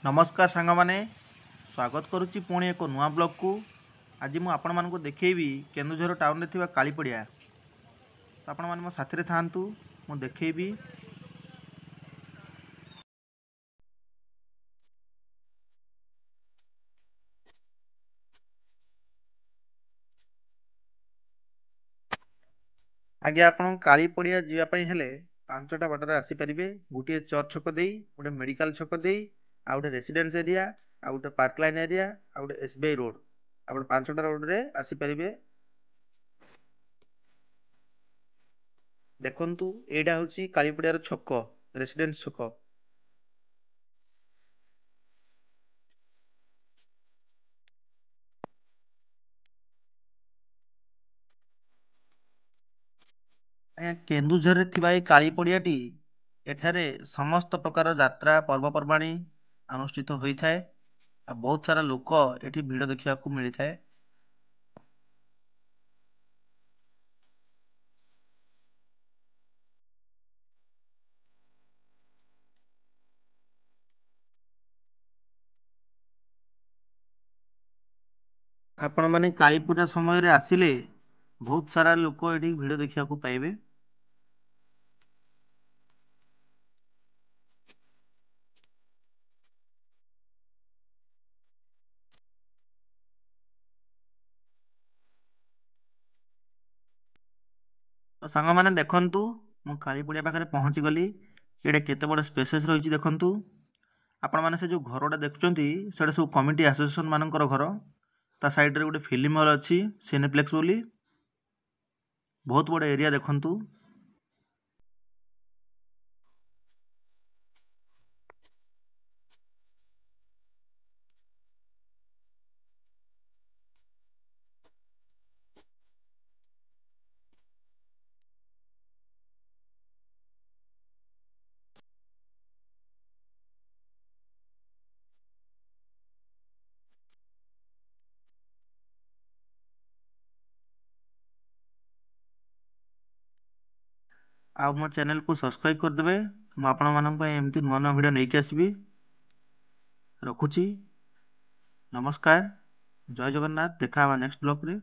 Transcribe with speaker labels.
Speaker 1: नमस्कार सांग माने स्वागत करुच्ची पुणी एक नुआ ब्लॉग को। आज मु आपण मानक देखैबी केन्दुझर टाउन रे थिबा कालीपड़िया। तो आपण माने मो साथी रे थांतु मु देखैबी। आगे आपण कालीपड़िया जीवा पई हेले पांचटा बाटर आसी परिबे। गुटिए चर्च छक देई, गोटे मेडिकल छक देई, आ गोटे रेसिडेंस एरिया, आ गोटे पार्क लाइन एरिया, आ गोटे एसबीआई रोड। आपण पांचटा रोड रे आसी परिबे। देखंतु एडा होची कालीपड़ियार छक, रेसिडेंस छक। ଆଜ୍ଞା କେନ୍ଦୁଝରରେ ଥିବା ଏଇ କାଳୀ ପଡିଆଟି ଏଠାରେ ସମସ୍ତ ପ୍ରକାର ଯାତ୍ରା ପର୍ବପର୍ବାଣୀ ଅନୁଷ୍ଠିତ ହୋଇଥାଏ ଆଉ ବହୁତ ସାରା ଲୋକ ଏଠି ଭିଡ଼ ଦେଖିବାକୁ ମିଳିଥାଏ। ଆପଣ ମାନେ କାଳୀ ପୂଜା ସମୟରେ ଆସିଲେ ବହୁତ ସାରା ଲୋକ ଏଠି ଭିଡ଼ ଦେଖିବାକୁ ପାଇବେ। ତ ସାଙ୍ଗମାନେ ଦେଖନ୍ତୁ ମୁଁ କାଳୀ ପଡିଆ ପାଖରେ ପହଞ୍ଚି ଗଲି। ଏଇଟା କେତେ ବଡ଼ ସ୍ପେସେସ୍ ରହିଛି ଦେଖନ୍ତୁ। ଆପଣମାନେ ସେ ଯୋଉ ଘରଟା ଦେଖୁଛନ୍ତି ସେଇଟା ସବୁ କମିଟି ଆସୋସିଏସନ୍ ମାନଙ୍କର ଘର। ତା ସାଇଡରେ ଗୋଟେ ଫିଲ୍ମ ହଲ୍ ଅଛି ସିନେପ୍ଲେକ୍ସ ବୋଲି। ବହୁତ ବଡ଼ ଏରିଆ ଦେଖନ୍ତୁ। ଆଉ ମୋ ଚ୍ୟାନେଲକୁ ସବସ୍କ୍ରାଇବ କରିଦେବେ। ମୁଁ ଆପଣମାନଙ୍କ ପାଇଁ ଏମିତି ନୂଆ ନୂଆ ଭିଡ଼ିଓ ନେଇକି ଆସିବି। ରଖୁଛି। ନମସ୍କାର। ଜୟ ଜଗନ୍ନାଥ। ଦେଖା ହେବା ନେକ୍ସଟ ବ୍ଲଗରେ।